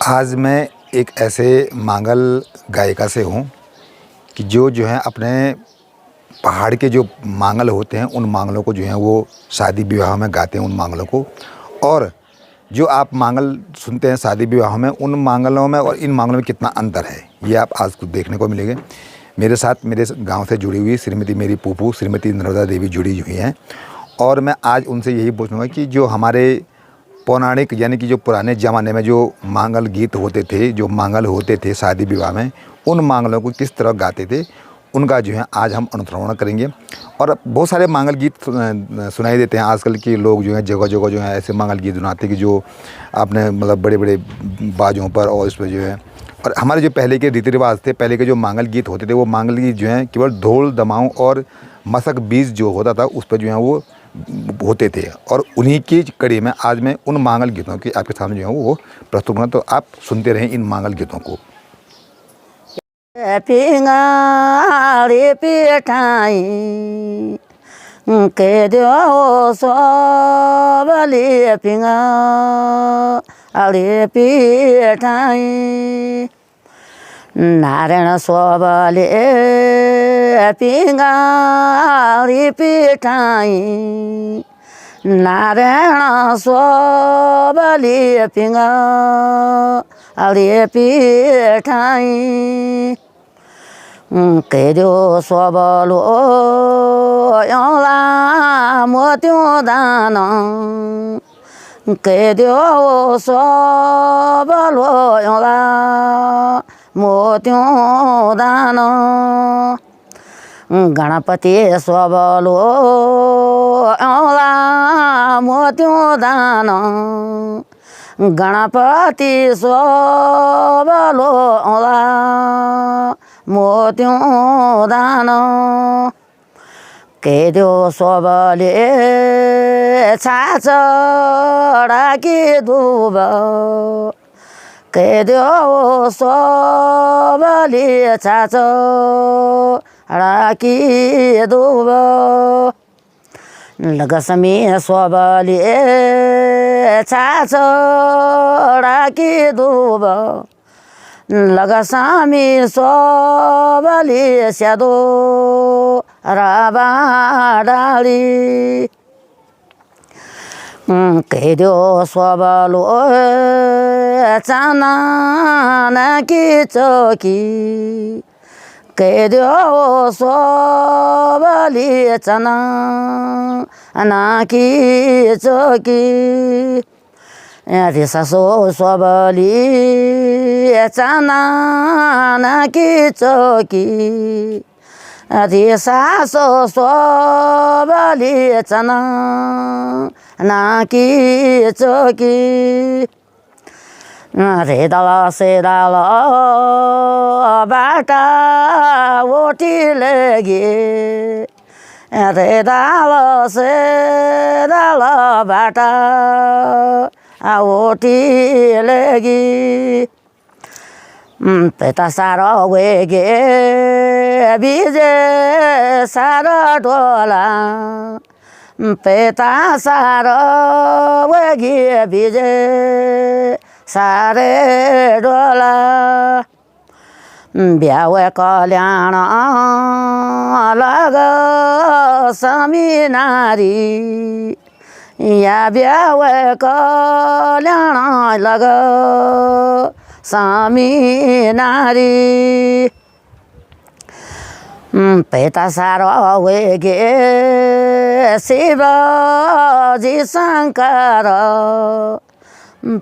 आज मैं एक ऐसे मांगल गायिका से हूँ कि जो है अपने पहाड़ के जो मांगल होते हैं उन मांगलों को जो है वो शादी विवाह में गाते हैं उन मांगलों को। और जो आप मांगल सुनते हैं शादी विवाह में, उन मांगलों में और इन मांगलों में कितना अंतर है ये आप आज कुछ देखने को मिलेंगे। मेरे साथ मेरे गांव से जुड़ी हुई श्रीमती मेरी फूफू श्रीमती नर्मदा देवी जुड़ी हुई हैं और मैं आज उनसे यही पूछूंगा कि जो हमारे पौराणिक यानी कि जो पुराने ज़माने में जो मांगल गीत होते थे, जो मांगल होते थे शादी विवाह में, उन मांगलों को किस तरह गाते थे उनका जो है आज हम अनुश्रवण करेंगे। और बहुत सारे मांगल गीत सुनाई देते हैं आजकल के लोग जो है जगह जगह जो है ऐसे मांगल गीत सुनाते हैं कि जो आपने मतलब बड़े बड़े बाजों पर और इस पर जो है। और हमारे जो पहले के रीति रिवाज थे, पहले के जो मांगल गीत होते थे वो मांगल गीत जो है केवल ढोल दमाऊँ और मशक बीज जो होता था उस पर जो है वो होते थे। और उन्हीं की कड़ी में आज मैं उन मांगल गीतों की आपके सामने जो है वो प्रस्तुत करूँ, तो आप सुनते रहें इन मांगल गीतों को। पिंगारी पिठाई के दो सोबली पिंगारी पिठाई नारायण सोबली पिंगारी पिठाई नारायण सोबली पिंगारी पिठाई के दो सोबलो एउटा मोत्यो दान के दो सोबलो एउटा मोत्यो दान गणपति सोबलो एउटा मोत्यो दान गणपति सोबलो एउटा मोत्यो दान के दो सोबले छाचडाकी दुब के दो सोबले छाचडाकी दुब लगसमी सोबले छाचडाकी दुब लगसामी सोबली स्यादो राबाडाली के दो सोबलो चानाकी चौकी के दो सोबली चानाकी चौकी सासो सोबली चानाकी चौकी सासो सोबली चानाकी चौकी रे दल से दल बाटा ओटी लगे रे दल से दल बाटा ओटी लगी पेता सारा वेगे बीजे सारा डोला पेता सारा वेगे बीजे सारे डोला ब्यावे कल्याण लग समीनारी या ब्यावे कल्याण लग समीनारी पेता सारो वेगे शिवजी शंकर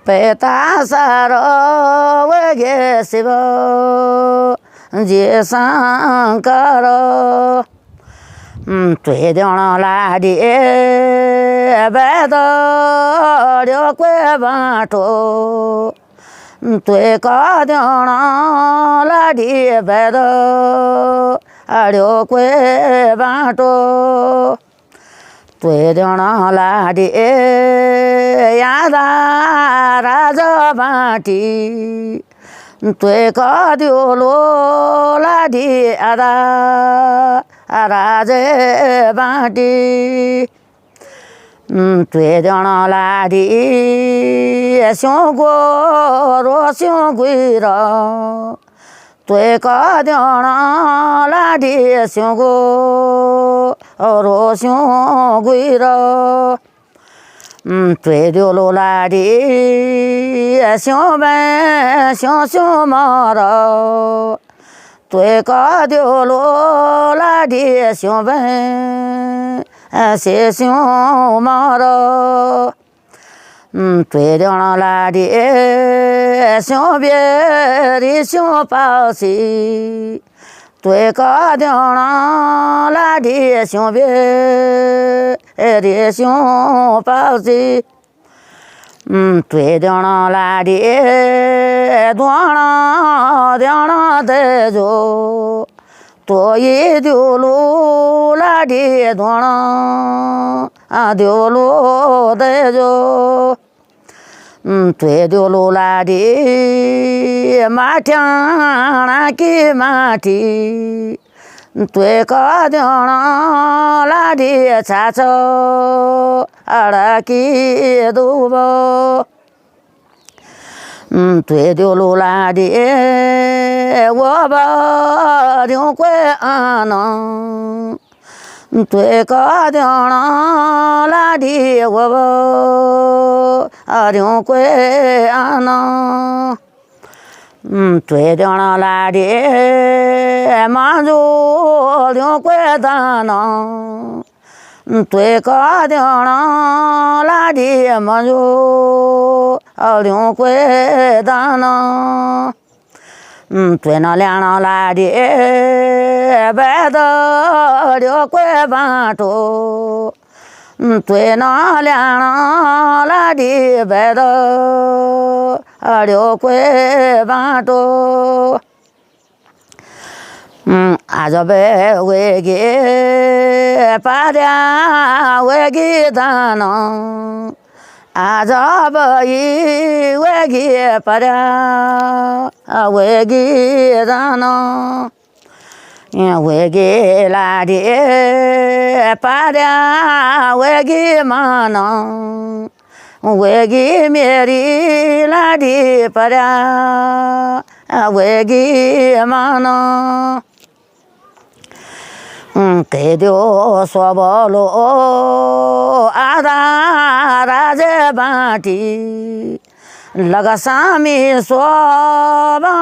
पेता सारो वेगे शिवजी शंकर तुहे देण लाडी बेदड्यो क्वे बाटो तुहे कदेण लाडी बेदड्यो क्वे बाटो तुहे देण लाडी यादा राजा बाटी तुहे कद्यो लो लाडी आदा राजे बाटी tuệ đón là đi xuống qua rồi xuống quỳ rồi tuệ có đón là đi xuống qua rồi xuống quỳ rồi tuệ điều lô là đi xuống bên xuống mà rồi tuệ có điều lô là đi xuống bên sẽ xuống mà rồi tuệ đón là đi xuống bia đi xuống bao xí tuệ có đón là đi xuống bia đi xuống bao xí tuệ đón là đi đón để rồi tôi điều lô là đi đón điều lô để rồi tuệ điều lô là đi mà chẳng kia mà thì tuệ có đón là đi cha cho là kia đủ bao tuệ điều lô là đi wo ba điều quê an tuệ có đón là đi wo ba điều quê an tuệ đón là đi mà dù điều quê đàn tuệ có đón là đi mà dù điều quê đàn tuệ nó lẽ nó là đi bé đó điều quê ba trâu tuệ nó lẽ nó là đi bé đó điều quê ba trâu à giờ bé quê kia ba dia quê kia ta nó à giờ bé quê kia ba dia quê kia ta nó quê kia là đi ba dia quê kia mà nó quê kia mẹ đi là đi ba dia quê kia mà nó cái điều xóa bỏ lỗ ada ra dễ ba đi laga sami xóa bỏ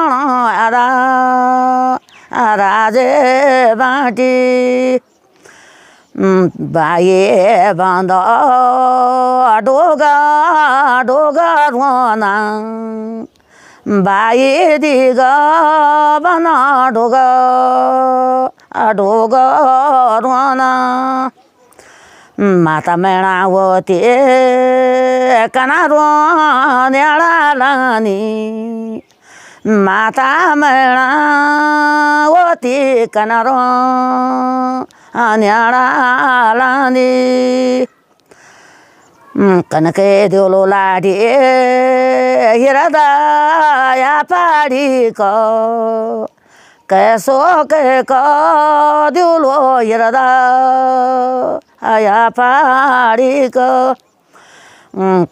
ada ra dễ ba đi ba ye ban đó đô ga ruộng ba ye đi ga ban đô ga ruộng mata mena wo ti kana ruộng nera lani mata mena wo ti kana ruộng nera lani kanake diolo la di hirada ya pari ko keso ke ko diolo hirada ya pari ko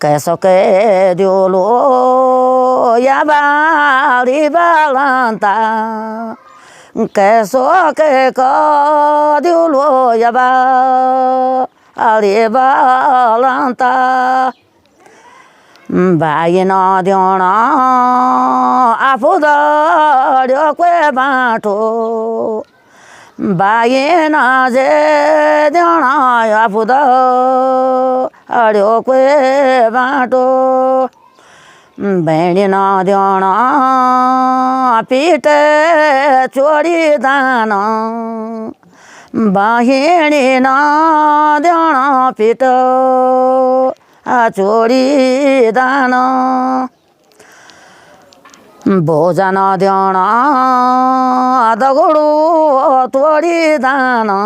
keso ke diolo ya bari balanta keso ke ko diolo ya ba alibalanta bayina diona afuda dio kwe bato bayina je diona afuda dio kwe bato bayina diona pite chori dana बाहिणी ना देना पिट चोरी दाना भोजन देना दगड़ू तोड़ी दाना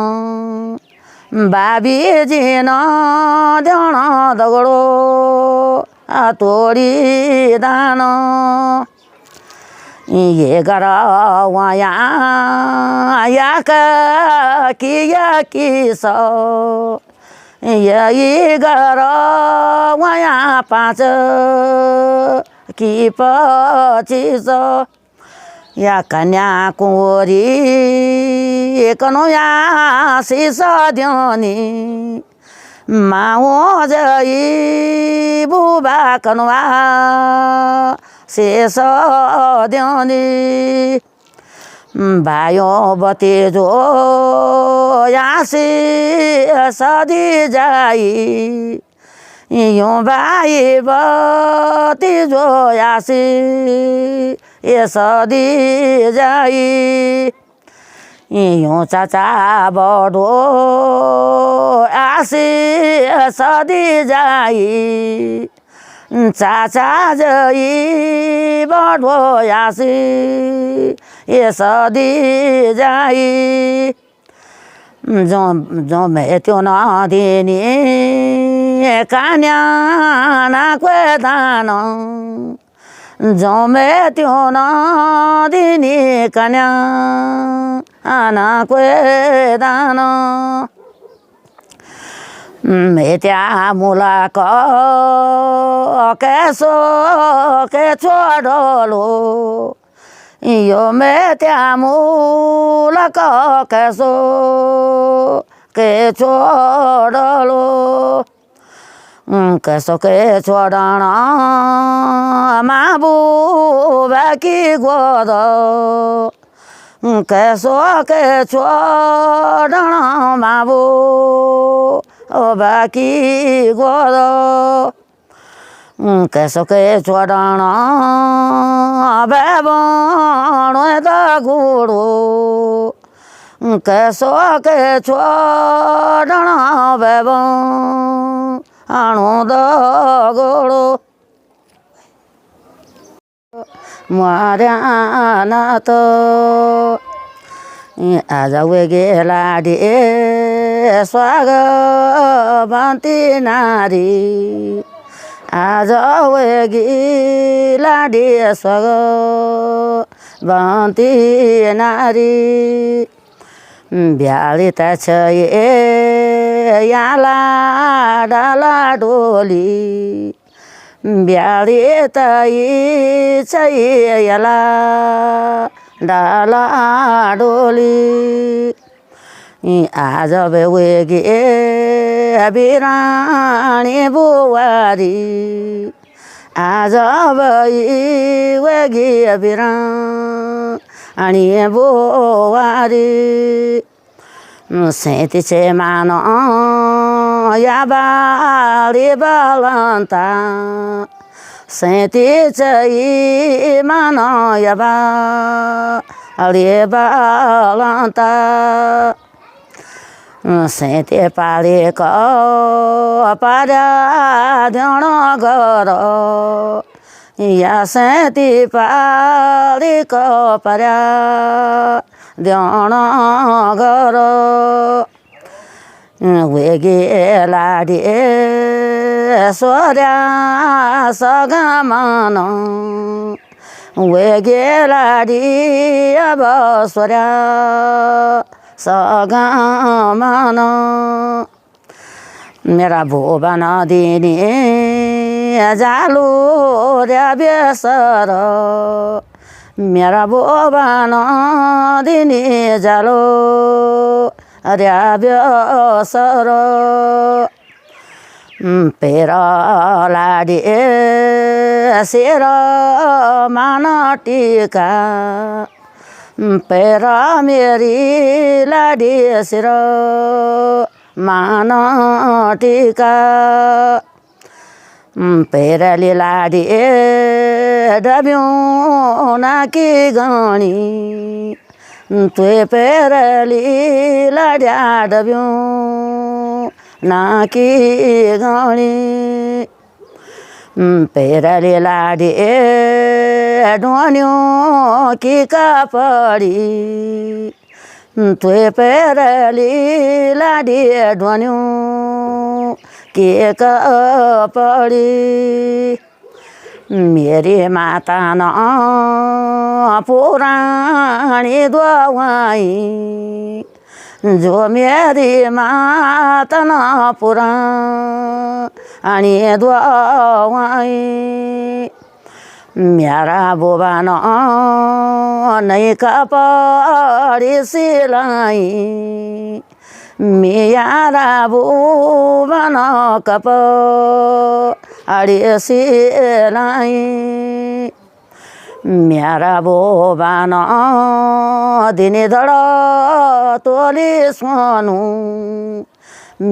बाबी जी ना देना दगड़ो तोड़ी दाना ये गरा वाया या का किया किसो यही गर वहाँ 5 कि 25 या कन्या कुँवरी कन्हैया शीश दिउने माओ जई बुबा कन्वा शेष दिउने भायो बतेजो यासी सदी जाई यो भाइ बतेजो यासी ए सदी जाई यो चाचा बडो आसी सदी जाई चाचा जई बडो आसी ए सदी जाई जो मेत्यो नदिने कान्या नाको दान जो मेत्यो नदिने कान्या नाको दान मेत्या मुलाक केसो के छोडलो यो मेत्या मुलाक केसो के छोडलो केसो के छोडन माबु बाकी गोद केसो के छोडन माबु बाकी गोद केसो के छोडन बेबण त गुडो केसो के छोडन बेबण द गुडो मर्यान त आज वेगे लाडी स्वागवन्ती नारी आज वेगी लाडी स्वागवन्ती नारी ब्याली त छ याला डाला डोली ब्याली त छ याला डाला डोली आज बेगी बिरानी बुवारी आज बेगी बिरानी बुवारी सेती छे मान या बाली बलन्ता सेती चाहिँ मान या बाली बलन्ता सेते पालेक पार्या ध्यान गर या सेती पालेक पार्या ध्यान गर वेगे लाडी सोर्या सगमन वेगे लाडी अब सोर्या सगमन मेरा भुवन दिने जालु र्या बेसर मेरा भुवन दिने जालो र्या बेसर पेर लाडी शेर मान टिका पेर मेरी लाडी शेर मान टिका पेरली लाडी डब्यौँ नाकी गणी तुए पेरली लाड्या डब्यौँ नाकी गणी पेरली लाडी ढोन्यो कि कापडी तुए पेरली लाडी ढोन्यो के कपडी मेरी माता न पुराणी दुवाई जो मेरी माता न पुरानी दुआई मेरा बुबा नै कपडी सिलाई मेरा बुबा न कपडी सिलाई मेरा बुबा न दिने धड तोली सोनु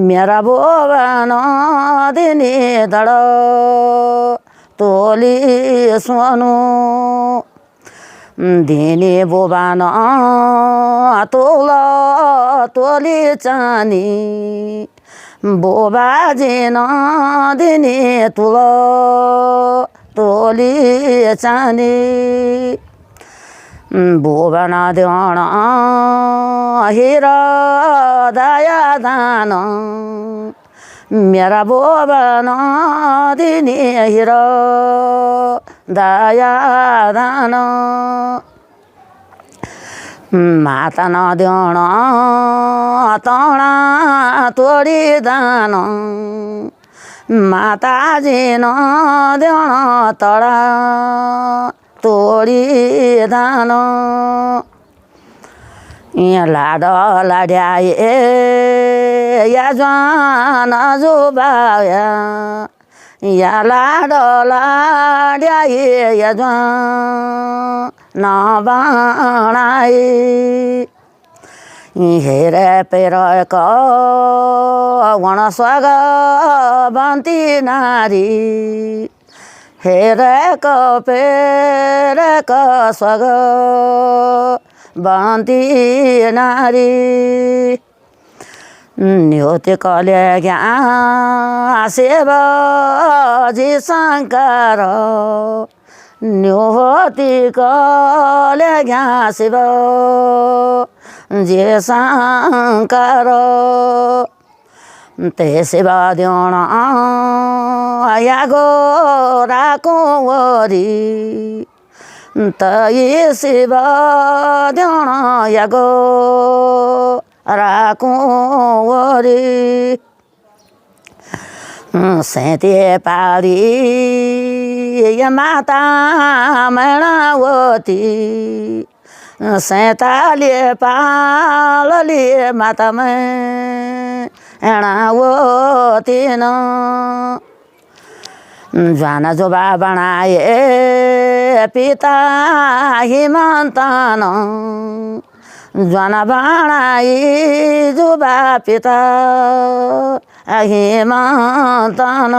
मेरा बुबा न दिने धड तोली सोनु दिने बुबा न तोली चानी बुबाजी न दिने तोली चानी बुबा न देउन हिरा दया दान मेरा बुबा न दिने हिरा दया दान माता न देउन तणा तोडी दान माताजी न देउन तडा तोडी दान यहाँ लाड लाड्याए या ज्वान जुबाया या लाड लाड्याए या ज्वान बाणाए हेरे पेरक वण स्वाग बन्ती नारी हेरेक पेरेक स्वाग बन्ती नारी न्योते कले ज्ञा शिवजी शङ्कर न्योती कले ज्ञा शिव जे शङ्कर ते शिव देउन या गोरा कुँवरी त यी शिव देउन या गोरा कुँवरी सेते पारी या माता मैनावती सैताले पालले माता मैनावती न ज्वान जोबा बनाए पिता हिमन्तन ज्वान बनाई जुबा पिता हिमन्तन